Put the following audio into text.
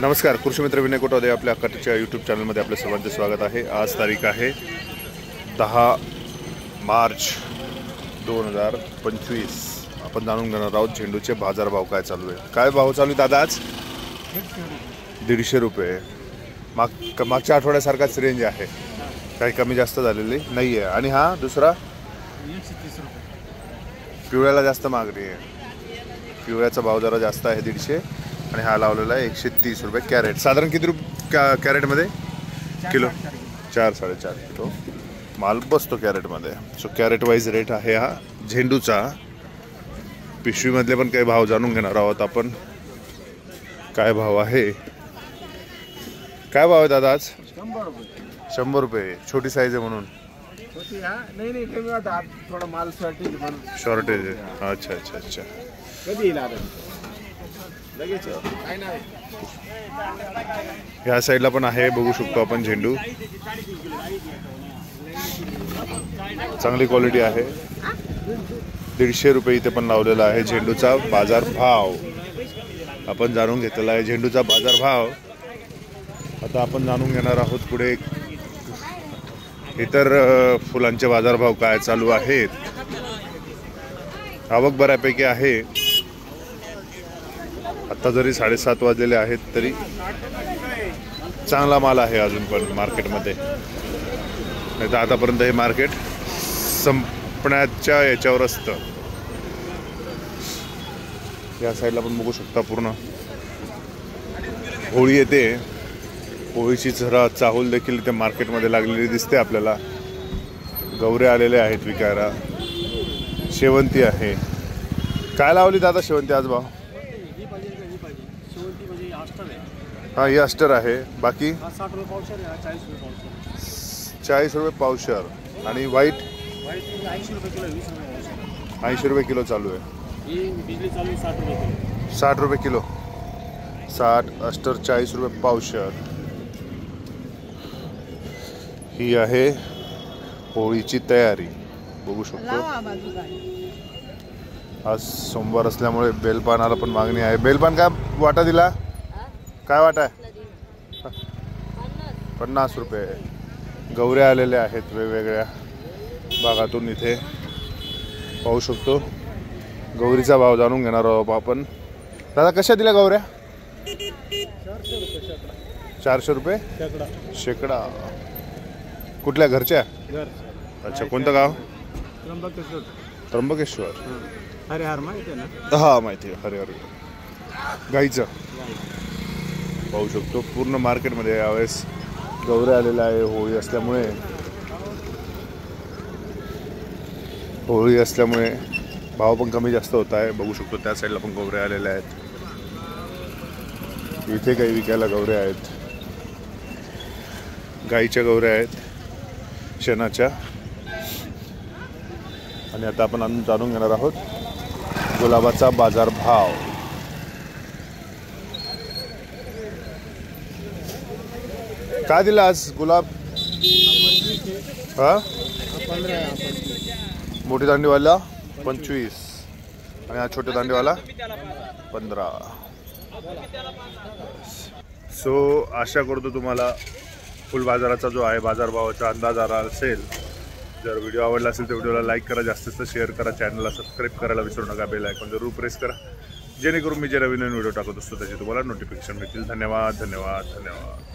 नमस्कार, कृषी मित्र विनय कोटवादे आपल्या अक्काच्या यूट्यूब चॅनलमध्ये आपल्या सर्वांचे स्वागत आहे। आज तारीख आहे 10 मार्च 2025। आपण जाणून घेणार आहोत झेंडूचे बाजारभाव काय चालू आहे। काय भाव चालू आहे दादा आज? 150 रुपये। मागच्या आठवड्यासारखाच रेंज आहे, काही कमी जास्त झालेली नाही आहे। आणि हा दुसरा 130 रुपये। पिवळ्याला जास्त मागणी आहे, पिवळ्याचा भाव जरा जास्त आहे 150, आणि हा लावलेला आहे 130 रुपये कॅरेट। साधारण किती कॅरेटमध्ये? किलो 4-4.5 किलो माल बसतो कॅरेटमध्ये। सो कॅरेट वाईज रेट आहे हा झेंडूचा। पिशवीमधले पण काही भाव जाणून घेणार आहोत आपण, काय भाव आहे। काय भाव आहे दादा आज? 100 रुपये। 100 रुपये। छोटी साईज आहे म्हणून छोटी हा नाही कमी होता, थोडा माल शॉर्टेज शॉर्टेज आहे। अच्छा। कधी येईल आता लगेच? काय नाही, ह्या साईडला पण आहे, बघू शकतो आपण झेंडू, चांगली क्वालिटी आहे। 150 रुपये इथे पण लावलेला आहे झेंडूचा बाजार भाव। आपण जाणून घेतलेला आहे झेंडूचा बाजार भाव। आता आपण जाणून घेणार आहोत पुढे इतर फुलांचे बाजारभाव काय चालू आहेत। आवक बऱ्यापैकी आहे, आता जरी 7:30 वाजलेले आहेत तरी चांगला माल आहे अजून पण मार्केटमध्ये। नाही तर आतापर्यंत हे मार्केट संपण्याच्या याच्यावर असतं। या साईडला पण बघू शकता, पूर्ण होळी येते, होळीची जरा चाहूल देखील इथे मार्केटमध्ये लागलेली दिसते आपल्याला। गवरे आलेले आहेत विकायला, शेवंती आहे। काय लावली दादा शेवंती आज भाव? हाँ, ये अस्टर आहे। बाकी 60 रुपये पावशेर आहे, 40 रुपये पावशेर। 40 रुपये पावशेर। आणि व्हाईट 80 रुपये किलो, 20 रुपये पावशेर। 80 रुपये किलो चालू आहे। ही बिजली चालू आहे 60 रुपये किलो। 60 रुपये किलो। 60 अस्टर 40 रुपये पावशेर। ही आहे होळीची तयारी, बघू शकतो। आज सोमवार असल्यामुळे बेलपानाला पण मागणी आहे। बेलपान काय वाटा दिला? काय वाटा आहे? 50 रुपये। गवरे आलेले आहेत वेगवेगळ्या भागातून, इथे पाहू शकतो। गौरीचा भाव जाणून घेणार आहोत आपण। दादा कशा दिल्या गौऱ्या? 400 रुपये शेकडा। कुठल्या घरच्या? अच्छा, कोणतं गाव? त्र्यंबकेश्वर। हरिहर माहिती आहे ना? हा माहिती आहे, हरिहर गाईचं। पाहू शकतो पूर्ण मार्केटमध्ये यावेळेस गौरे आलेला आहे। होळी असल्यामुळे भाव पण कमी जास्त होत आहे। बघू शकतो त्या साईडला पण गौरे आलेले आहेत, इथे काही विकायला गौरे आहेत। गाईच्या गौऱ्या आहेत, शेणाच्या। आणि आता आपण जाणून घेणार आहोत गुलाबाचा बाजार भाव। काय दिला आज गुलाब? हा, 15। मोठी दांडीवाला 25, आणि हा छोटे दांडीवाला 15। सो आशा करतो तुम्हाला फुल बाजाराचा जो आहे बाजारभावाचा अंदाज आला असेल। जर व्हिडिओ आवडला असेल तर व्हिडिओला लाईक करा, जास्तीत जास्त शेअर करा, चॅनलला सबस्क्राईब करायला विसरू नका, बेल आयकॉन जरूर प्रेस करा, जेणेकरून मी जे नवीन व्हिडिओ टाकत असतो त्याचे तुम्हाला नोटिफिकेशन मिळतील। धन्यवाद।